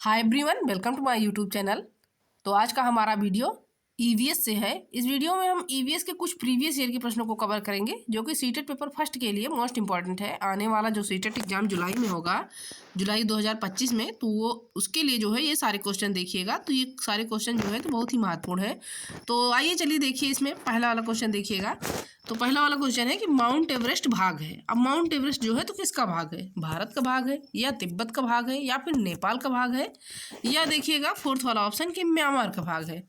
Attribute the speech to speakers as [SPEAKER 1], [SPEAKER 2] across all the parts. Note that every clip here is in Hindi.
[SPEAKER 1] Hi everyone, welcome to my YouTube channel. तो आज का हमारा वीडियो ईवीएस से है। इस वीडियो में हम ईवीएस के कुछ प्रीवियस ईयर के प्रश्नों को कवर करेंगे जो कि सीटेट पेपर फर्स्ट के लिए मोस्ट इंपॉर्टेंट है। आने वाला जो सीटेट एग्जाम जुलाई में होगा, जुलाई 2025 में, तो वो उसके लिए जो है ये सारे क्वेश्चन देखिएगा। तो ये सारे क्वेश्चन जो है तो बहुत ही महत्वपूर्ण है। तो आइए चलिए देखिए, इसमें पहला वाला क्वेश्चन देखिएगा। तो पहला वाला क्वेश्चन है कि माउंट एवरेस्ट भाग है। अब माउंट एवरेस्ट जो है तो किसका भाग है? भारत का भाग है, या तिब्बत का भाग है, या फिर नेपाल का भाग है, या देखिएगा फोर्थ वाला ऑप्शन कि म्यांमार का भाग है।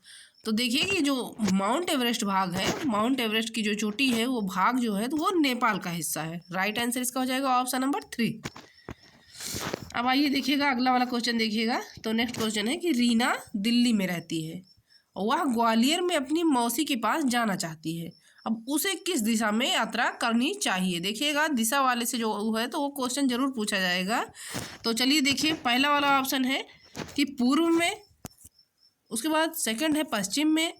[SPEAKER 1] तो देखिए कि जो माउंट एवरेस्ट भाग है, माउंट एवरेस्ट की जो चोटी है वो भाग जो है तो वो नेपाल का हिस्सा है। राइट आंसर इसका हो जाएगा ऑप्शन नंबर 3। अब आइए देखिएगा अगला वाला क्वेश्चन देखिएगा। तो नेक्स्ट क्वेश्चन है कि रीना दिल्ली में रहती है और वह ग्वालियर में अपनी मौसी के पास जाना चाहती है। अब उसे किस दिशा में यात्रा करनी चाहिए? देखिएगा दिशा वाले से जो है तो वो क्वेश्चन जरूर पूछा जाएगा। तो चलिए देखिए, पहला वाला ऑप्शन है कि पूर्व में, उसके बाद सेकंड है पश्चिम में,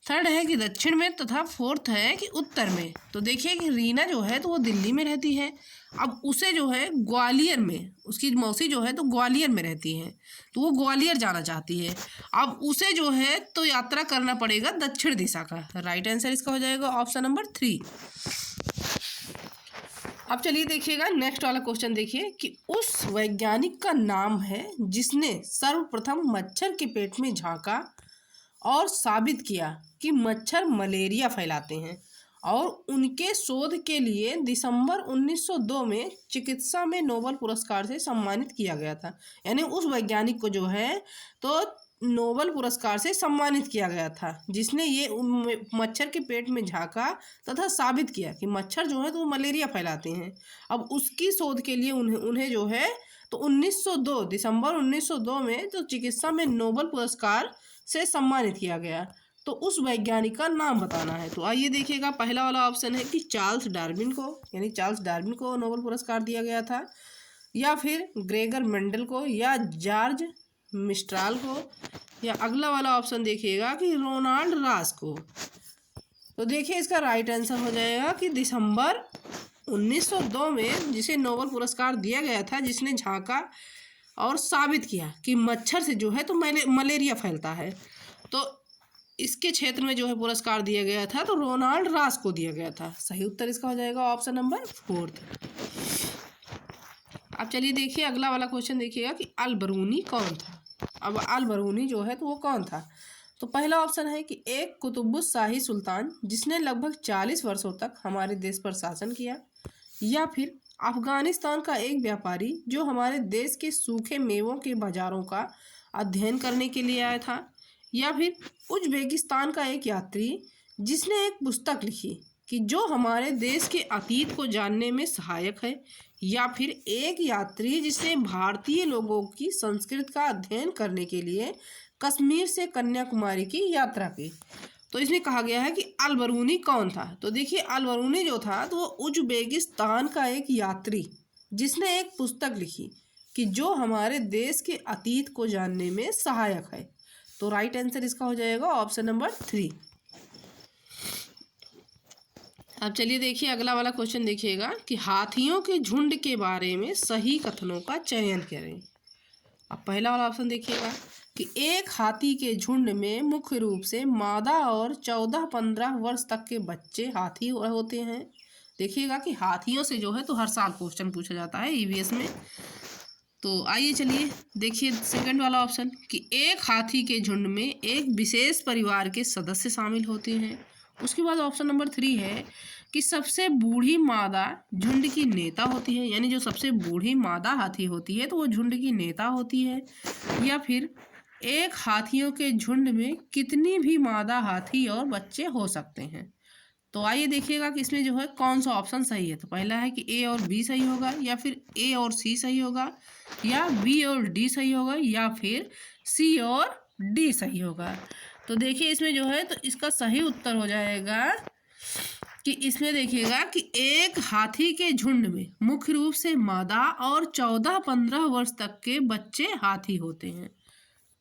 [SPEAKER 1] थर्ड है कि दक्षिण में, तथा फोर्थ है कि उत्तर में। तो देखिए कि रीना जो है तो वो दिल्ली में रहती है। अब उसे जो है ग्वालियर में, उसकी मौसी जो है तो ग्वालियर में रहती है, तो वो ग्वालियर जाना चाहती है। अब उसे जो है तो यात्रा करना पड़ेगा दक्षिण दिशा का। राइट आंसर इसका हो जाएगा ऑप्शन नंबर 3। अब चलिए देखिएगा नेक्स्ट वाला क्वेश्चन देखिए कि उस वैज्ञानिक का नाम है जिसने सर्वप्रथम मच्छर के पेट में झांका और साबित किया कि मच्छर मलेरिया फैलाते हैं, और उनके शोध के लिए दिसंबर 1902 में चिकित्सा में नोबेल पुरस्कार से सम्मानित किया गया था। यानी उस वैज्ञानिक को जो है तो नोबेल पुरस्कार से सम्मानित किया गया था जिसने ये मच्छर के पेट में झांका तथा साबित किया कि मच्छर जो है तो मलेरिया फैलाते हैं। अब उसकी शोध के लिए उन्हें जो है तो 1902 दिसंबर 1902 में तो चिकित्सा में नोबेल पुरस्कार से सम्मानित किया गया। तो उस वैज्ञानिक का नाम बताना है। तो आइए देखिएगा, पहला वाला ऑप्शन है कि चार्ल्स डार्विन को, यानी चार्ल्स डार्विन को नोबेल पुरस्कार दिया गया था, या फिर ग्रेगर मेंडल को, या जॉर्ज मिस्ट्राल को, या अगला वाला ऑप्शन देखिएगा कि रोनाल्ड रास को। तो देखिए इसका राइट आंसर हो जाएगा कि दिसंबर 1902 में जिसे नोबेल पुरस्कार दिया गया था, जिसने झांका और साबित किया कि मच्छर से जो है तो मलेरिया फैलता है, तो इसके क्षेत्र में जो है पुरस्कार दिया गया था तो रोनाल्ड रास को दिया गया था। सही उत्तर इसका हो जाएगा ऑप्शन नंबर 4। अब चलिए देखिए अगला वाला क्वेश्चन देखिएगा कि अल बरूनी कौन था। अब अल बरूनी जो है तो वो कौन था? तो पहला ऑप्शन है कि एक कुतुबुस्शाही सुल्तान जिसने लगभग 40 वर्षों तक हमारे देश पर शासन किया, या फिर अफगानिस्तान का एक व्यापारी जो हमारे देश के सूखे मेवों के बाजारों का अध्ययन करने के लिए आया था, या फिर उज्बेकिस्तान का एक यात्री जिसने एक पुस्तक लिखी कि जो हमारे देश के अतीत को जानने में सहायक है, या फिर एक यात्री जिसने भारतीय लोगों की संस्कृति का अध्ययन करने के लिए कश्मीर से कन्याकुमारी की यात्रा की। तो इसमें कहा गया है कि अल बरूनी कौन था। तो देखिए अल बरूनी जो था तो वो उज्बेकिस्तान का एक यात्री जिसने एक पुस्तक लिखी कि जो हमारे देश के अतीत को जानने में सहायक है। तो राइट आंसर इसका हो जाएगा ऑप्शन नंबर 3। अब चलिए देखिए अगला वाला क्वेश्चन देखिएगा कि हाथियों के झुंड के बारे में सही कथनों का चयन करें। अब पहला वाला ऑप्शन देखिएगा कि एक हाथी के झुंड में मुख्य रूप से मादा और 14-15 वर्ष तक के बच्चे हाथी होते हैं। देखिएगा कि हाथियों से जो है तो हर साल क्वेश्चन पूछा जाता है ईवीएस में। तो आइए चलिए देखिए सेकंड वाला ऑप्शन कि एक हाथी के झुंड में एक विशेष परिवार के सदस्य शामिल होते हैं। उसके बाद ऑप्शन नंबर 3 है कि सबसे बूढ़ी मादा झुंड की नेता होती है, यानी जो सबसे बूढ़ी मादा हाथी होती है तो वो झुंड की नेता होती है, या फिर एक हाथियों के झुंड में कितनी भी मादा हाथी और बच्चे हो सकते हैं। तो आइए देखिएगा कि इसमें जो है कौन सा ऑप्शन सही है। तो पहला है कि ए और बी सही होगा, या फिर ए और सी सही होगा, या बी और डी सही होगा, या फिर सी और डी सही होगा। तो देखिए इसमें जो है तो इसका सही उत्तर हो जाएगा कि इसमें देखिएगा कि एक हाथी के झुंड में मुख्य रूप से मादा और 14-15 वर्ष तक के बच्चे हाथी होते हैं,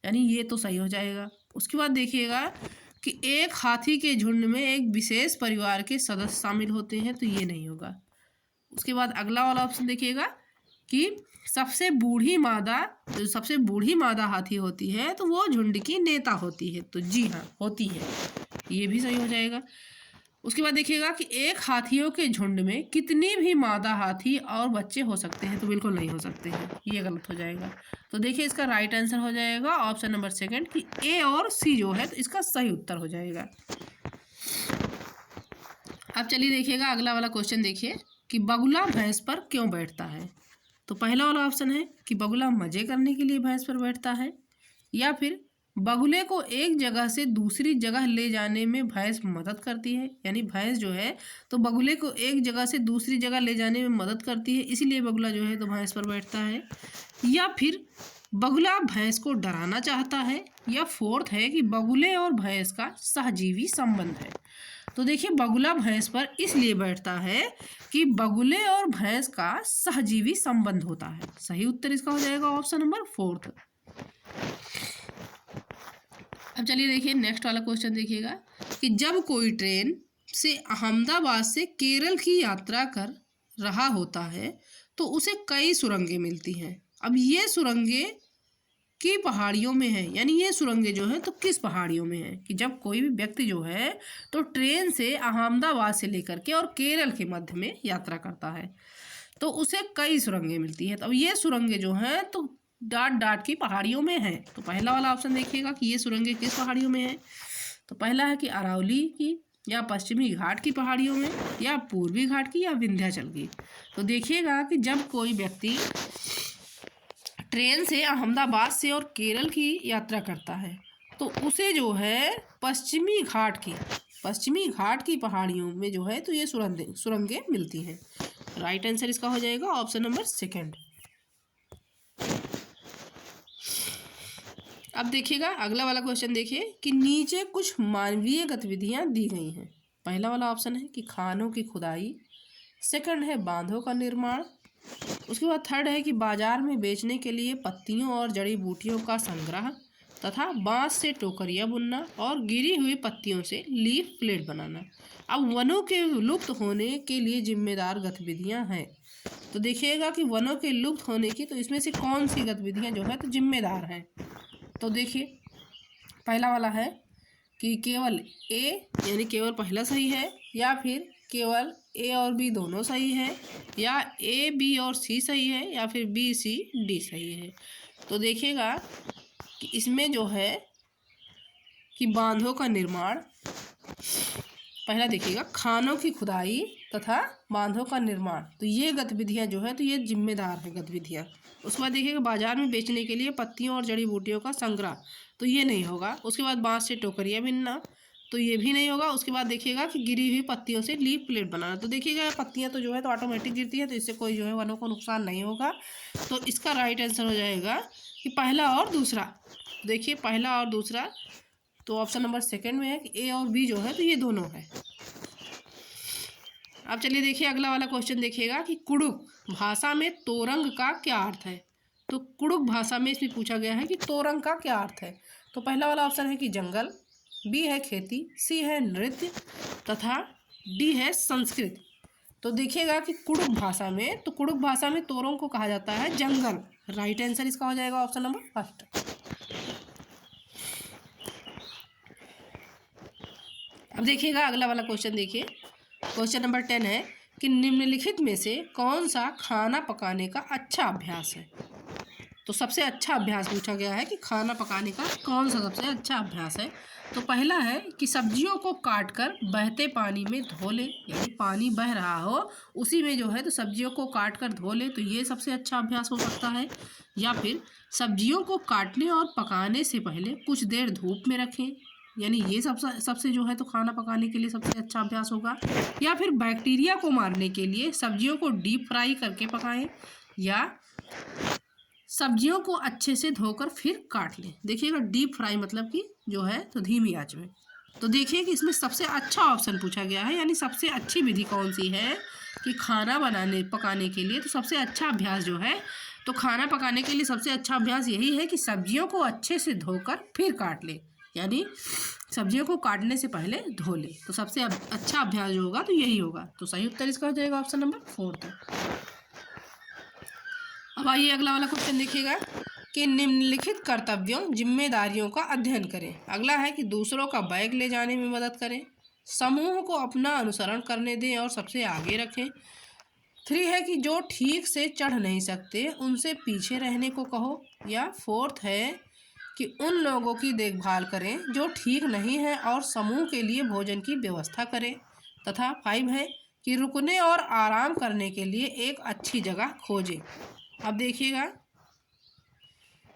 [SPEAKER 1] यानी ये तो सही हो जाएगा। उसके बाद देखिएगा कि एक हाथी के झुंड में एक विशेष परिवार के सदस्य शामिल होते हैं, तो ये नहीं होगा। उसके बाद अगला वाला ऑप्शन देखिएगा कि सबसे बूढ़ी मादा, जो सबसे बूढ़ी मादा हाथी होती है तो वो झुंड की नेता होती है। तो जी हाँ, होती है, ये भी सही हो जाएगा। उसके बाद देखिएगा कि एक हाथियों के झुंड में कितनी भी मादा हाथी और बच्चे हो सकते हैं। तो बिल्कुल नहीं हो सकते हैं, ये गलत हो जाएगा। तो देखिए इसका राइट आंसर हो जाएगा ऑप्शन नंबर सेकंड कि ए और सी जो है तो इसका सही उत्तर हो जाएगा। अब चलिए देखिएगा अगला वाला क्वेश्चन देखिए कि बगुला भैंस पर क्यों बैठता है। तो पहला वाला ऑप्शन है कि बगुला मजे करने के लिए भैंस पर बैठता है, या फिर बगुले को एक जगह से दूसरी जगह ले जाने में भैंस मदद करती है, यानी भैंस जो है तो बगुले को एक जगह से दूसरी जगह ले जाने में मदद करती है, इसीलिए बगुला जो है तो भैंस पर बैठता है, या फिर बगुला भैंस को डराना चाहता है, या फोर्थ है कि बगुले और भैंस का सहजीवी संबंध है। तो देखिए बगुला भैंस पर इसलिए बैठता है कि बगुले और भैंस का सहजीवी संबंध होता है। सही उत्तर इसका हो जाएगा ऑप्शन नंबर फोर्थ। अब चलिए देखिए नेक्स्ट वाला क्वेश्चन देखिएगा कि जब कोई ट्रेन से अहमदाबाद से केरल की यात्रा कर रहा होता है तो उसे कई सुरंगें मिलती हैं। अब ये सुरंगें की पहाड़ियों में है, यानी ये सुरंगें जो है तो किस पहाड़ियों में है कि जब कोई भी व्यक्ति जो है तो ट्रेन से अहमदाबाद से लेकर के और केरल के मध्य में यात्रा करता है तो उसे कई सुरंगें मिलती है। तो अब ये सुरंगें जो हैं तो डाट डाट की पहाड़ियों में है। तो पहला वाला ऑप्शन देखिएगा कि ये सुरंगें किस पहाड़ियों में है। तो पहला है कि अरावली की, या पश्चिमी घाट की पहाड़ियों में, या पूर्वी घाट की, या विंध्याचल की। तो देखिएगा कि जब कोई व्यक्ति ट्रेन से अहमदाबाद से और केरल की यात्रा करता है तो उसे जो है पश्चिमी घाट की पहाड़ियों में जो है तो ये सुरंगें मिलती हैं। राइट आंसर इसका हो जाएगा ऑप्शन नंबर सेकंड। अब देखिएगा अगला वाला क्वेश्चन देखिए कि नीचे कुछ मानवीय गतिविधियां दी गई हैं। पहला वाला ऑप्शन है कि खानों की खुदाई, सेकंड है बांधों का निर्माण, उसके बाद थर्ड है कि बाजार में बेचने के लिए पत्तियों और जड़ी बूटियों का संग्रह, तथा बांस से टोकरियां बुनना और गिरी हुई पत्तियों से लीफ प्लेट बनाना। अब वनों के लुप्त होने के लिए जिम्मेदार गतिविधियां हैं। तो देखिएगा कि वनों के लुप्त होने की तो इसमें से कौन सी गतिविधियां जो है तो जिम्मेदार हैं। तो देखिए पहला वाला है कि केवल ए, यानी केवल पहला सही है, या फिर केवल ए और बी दोनों सही है, या ए बी और सी सही है, या फिर बी सी डी सही है। तो देखिएगा कि इसमें जो है कि बांधों का निर्माण, पहला देखिएगा खानों की खुदाई तथा बांधों का निर्माण, तो ये गतिविधियां जो है तो ये जिम्मेदार है गतिविधियां। उसके बाद देखिएगा बाजार में बेचने के लिए पत्तियों और जड़ी बूटियों का संग्रह, तो ये नहीं होगा। उसके बाद बांस से टोकरियां बुनना, तो ये भी नहीं होगा। उसके बाद देखिएगा कि गिरी हुई पत्तियों से लीफ प्लेट बनाना, तो देखिएगा पत्तियां तो जो है तो ऑटोमेटिक गिरती है, तो इससे कोई जो है वनों को नुकसान नहीं होगा। तो इसका राइट आंसर हो जाएगा कि पहला और दूसरा। देखिए पहला और दूसरा तो ऑप्शन नंबर सेकंड में है कि ए और बी जो है तो ये दोनों है। अब चलिए देखिए अगला वाला क्वेश्चन देखिएगा कि कुड़ुक भाषा में तोरंग का क्या अर्थ है। तो कुड़ुक भाषा में इसमें पूछा गया है कि तोरंग का क्या अर्थ है। तो पहला वाला ऑप्शन है कि जंगल, बी है खेती, सी है नृत्य, तथा डी है संस्कृत। तो देखिएगा कि कुड़ुक भाषा में, तो कुड़ुक भाषा में तोरंग को कहा जाता है जंगल। राइट आंसर इसका हो जाएगा ऑप्शन नंबर फर्स्ट। अब देखिएगा अगला वाला क्वेश्चन देखिए, क्वेश्चन नंबर 10 है कि निम्नलिखित में से कौन सा खाना पकाने का अच्छा अभ्यास है। तो सबसे अच्छा अभ्यास पूछा गया है कि खाना पकाने का कौन सा सबसे अच्छा अभ्यास है। तो पहला है कि सब्जियों को काटकर बहते पानी में धो ले, यानी पानी बह रहा हो उसी में जो है तो सब्जियों को काटकर धो ले, तो ये सबसे अच्छा अभ्यास हो सकता है। या फिर सब्जियों को काटने और पकाने से पहले कुछ देर धूप में रखें, यानी ये सबसे जो है तो खाना पकाने के लिए सबसे अच्छा अभ्यास होगा। या फिर बैक्टीरिया को मारने के लिए सब्जियों को डीप फ्राई करके पकाएं, या सब्जियों को अच्छे से धोकर फिर काट लें। देखिएगा डीप फ्राई मतलब कि जो है तो धीमी आंच में। तो देखिए कि इसमें सबसे अच्छा ऑप्शन पूछा गया है, यानी सबसे अच्छी विधि कौन सी है कि खाना पकाने के लिए। तो सबसे अच्छा अभ्यास जो है तो खाना पकाने के लिए सबसे अच्छा अभ्यास यही है कि सब्जियों को अच्छे से धोकर फिर काट ले, यानी सब्जियों को काटने से पहले धो ले। तो सबसे अच्छा अभ्यास जो होगा तो यही होगा। तो सही उत्तर इसका हो जाएगा ऑप्शन नंबर 4। अब आइए अगला वाला क्वेश्चन देखिएगा कि निम्नलिखित कर्तव्यों जिम्मेदारियों का अध्ययन करें। अगला है कि दूसरों का बैग ले जाने में मदद करें, समूह को अपना अनुसरण करने दें और सबसे आगे रखें। 3 है कि जो ठीक से चढ़ नहीं सकते उनसे पीछे रहने को कहो। या 4 है कि उन लोगों की देखभाल करें जो ठीक नहीं है और समूह के लिए भोजन की व्यवस्था करें। तथा 5 है कि रुकने और आराम करने के लिए एक अच्छी जगह खोजें। अब देखिएगा,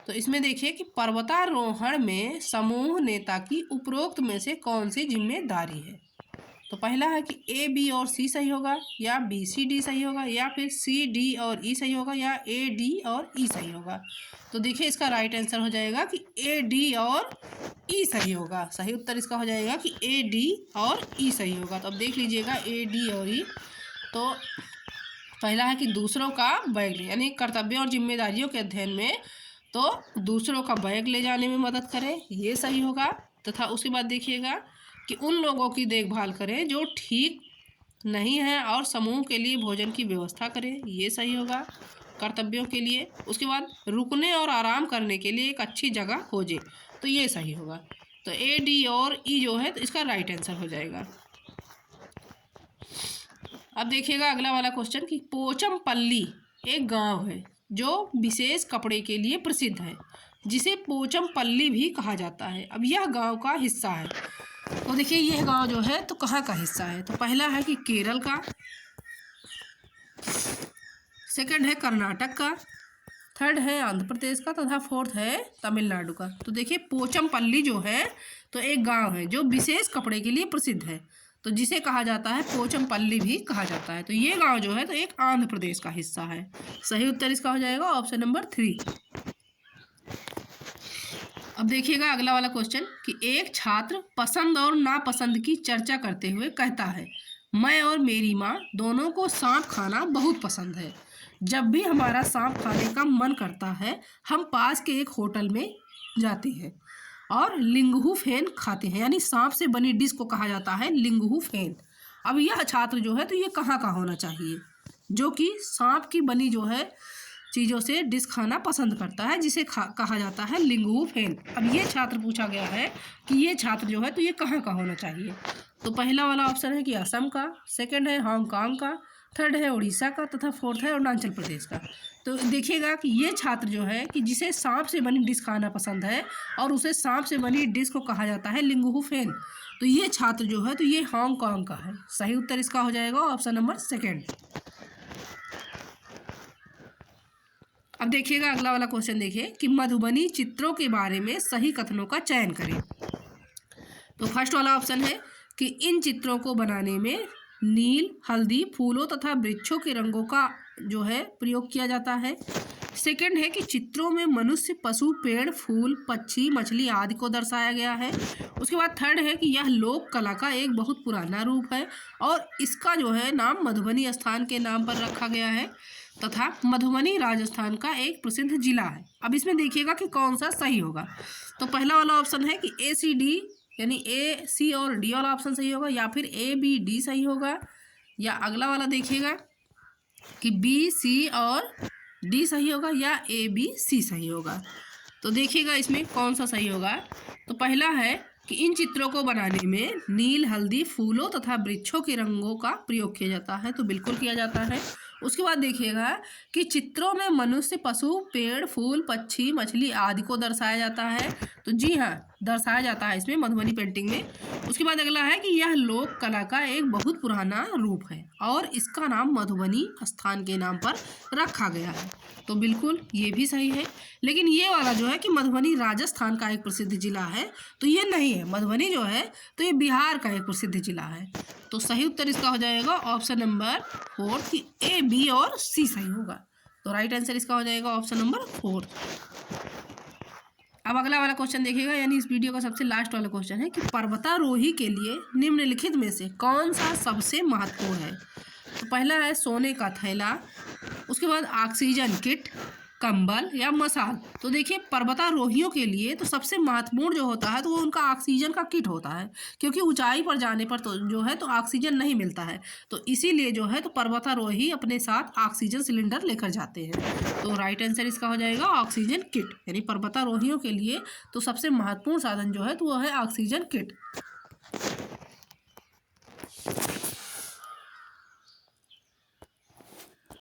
[SPEAKER 1] तो इसमें देखिए कि पर्वतारोहण में समूह नेता की उपरोक्त में से कौन सी जिम्मेदारी है। तो पहला है कि A, B और C सही होगा, या B, C, D सही होगा, या फिर C, D और E सही होगा, या A, D और E सही होगा। तो देखिए इसका राइट आंसर हो जाएगा कि A, D और E सही होगा। सही उत्तर इसका हो जाएगा कि A, D और E सही होगा। तो अब देख लीजिएगा A, D और E। तो पहला है कि दूसरों का बैग ले, यानी कर्तव्यों और जिम्मेदारियों के अध्ययन में तो दूसरों का बैग ले जाने में मदद करें, ये सही होगा। तथा उसके बाद देखिएगा कि उन लोगों की देखभाल करें जो ठीक नहीं है और समूह के लिए भोजन की व्यवस्था करें, ये सही होगा कर्तव्यों के लिए। उसके बाद रुकने और आराम करने के लिए एक अच्छी जगह खोजें, तो ये सही होगा। तो A, D और E जो है तो इसका राइट आंसर हो जाएगा। अब देखिएगा अगला वाला क्वेश्चन कि पोचमपल्ली एक गांव है जो विशेष कपड़े के लिए प्रसिद्ध है, जिसे पोचमपल्ली भी कहा जाता है। अब यह गांव का हिस्सा है। तो देखिए यह गांव जो है तो कहाँ का हिस्सा है। तो पहला है कि केरल का, सेकंड है कर्नाटक का, थर्ड है आंध्र प्रदेश का, तथा 4th है तमिलनाडु का। तो देखिए पोचमपल्ली जो है तो एक गांव है जो विशेष कपड़े के लिए प्रसिद्ध है, तो जिसे कहा जाता है पोचमपल्ली भी कहा जाता है। तो ये गांव जो है तो एक आंध्र प्रदेश का हिस्सा है। सही उत्तर इसका हो जाएगा ऑप्शन नंबर 3। अब देखिएगा अगला वाला क्वेश्चन कि एक छात्र पसंद और नापसंद की चर्चा करते हुए कहता है, मैं और मेरी माँ दोनों को सांप खाना बहुत पसंद है। जब भी हमारा सांप खाने का मन करता है हम पास के एक होटल में जाते हैं और लिंगहू फेन खाते हैं, यानी सांप से बनी डिश को कहा जाता है लिंगहू फेन। अब यह छात्र जो है तो ये कहाँ का होना चाहिए, जो कि सांप की बनी जो है चीज़ों से डिश खाना पसंद करता है, जिसे कहा जाता है लिंगहू फेन। अब ये छात्र पूछा गया है कि ये छात्र जो है तो ये कहाँ का होना चाहिए। तो पहला वाला ऑप्शन है कि असम का, सेकंड है हांगकांग का, थर्ड है उड़ीसा का, तथा 4th है अरुणाचल प्रदेश का। तो देखिएगा कि ये छात्र जो है कि जिसे सांप से बनी डिश खाना पसंद है और उसे सांप से बनी डिश को कहा जाता है लिंगहू फेन, तो ये छात्र जो है तो ये हांगकांग का है। सही उत्तर इसका हो जाएगा ऑप्शन नंबर 2। अब देखिएगा अगला वाला क्वेश्चन देखिए कि मधुबनी चित्रों के बारे में सही कथनों का चयन करें। तो फर्स्ट वाला ऑप्शन है कि इन चित्रों को बनाने में नील, हल्दी, फूलों तथा वृक्षों के रंगों का जो है प्रयोग किया जाता है। सेकंड है कि चित्रों में मनुष्य, पशु, पेड़, फूल, पक्षी, मछली आदि को दर्शाया गया है। उसके बाद थर्ड है कि यह लोक कला का एक बहुत पुराना रूप है और इसका जो है नाम मधुबनी स्थान के नाम पर रखा गया है, तथा मधुबनी राजस्थान का एक प्रसिद्ध जिला है। अब इसमें देखिएगा कि कौन सा सही होगा। तो पहला वाला ऑप्शन है कि A, C, D, यानी A, C और D वाला ऑप्शन सही होगा, या फिर A, B, D सही होगा, या अगला वाला देखिएगा कि B, C और D सही होगा, या A, B, C सही होगा। तो देखिएगा इसमें कौन सा सही होगा। तो पहला है कि इन चित्रों को बनाने में नील, हल्दी, फूलों तथा वृक्षों के रंगों का प्रयोग किया जाता है, तो बिल्कुल किया जाता है। उसके बाद देखिएगा कि चित्रों में मनुष्य, पशु, पेड़, फूल, पक्षी, मछली आदि को दर्शाया जाता है, तो जी हाँ दर्शाया जाता है इसमें मधुबनी पेंटिंग में। उसके बाद अगला है कि यह लोक कला का एक बहुत पुराना रूप है और इसका नाम मधुबनी स्थान के नाम पर रखा गया है, तो बिल्कुल ये भी सही है। लेकिन ये वाला जो है कि मधुबनी राजस्थान का एक प्रसिद्ध जिला है, तो ये नहीं है। मधुबनी जो है तो ये बिहार का एक प्रसिद्ध जिला है। तो सही उत्तर इसका हो जाएगा ऑप्शन नंबर 4 कि A, B और C सही होगा। तो राइट आंसर इसका हो जाएगा ऑप्शन नंबर 4। अब अगला वाला क्वेश्चन देखिएगा, यानी इस वीडियो का सबसे लास्ट वाला क्वेश्चन है कि पर्वतारोही के लिए निम्नलिखित में से कौन सा सबसे महत्वपूर्ण है। तो पहला है सोने का थैला, उसके बाद ऑक्सीजन किट, कंबल या मसाल। तो देखिए पर्वतारोहियों के लिए तो सबसे महत्वपूर्ण जो होता है तो वो उनका ऑक्सीजन का किट होता है, क्योंकि ऊंचाई पर जाने पर तो जो है तो ऑक्सीजन नहीं मिलता है, तो इसीलिए जो है तो पर्वतारोही अपने साथ ऑक्सीजन सिलेंडर लेकर जाते हैं। तो राइट आंसर इसका हो जाएगा ऑक्सीजन किट, यानी पर्वतारोहियों के लिए तो सबसे महत्वपूर्ण साधन जो है तो वो है ऑक्सीजन किट।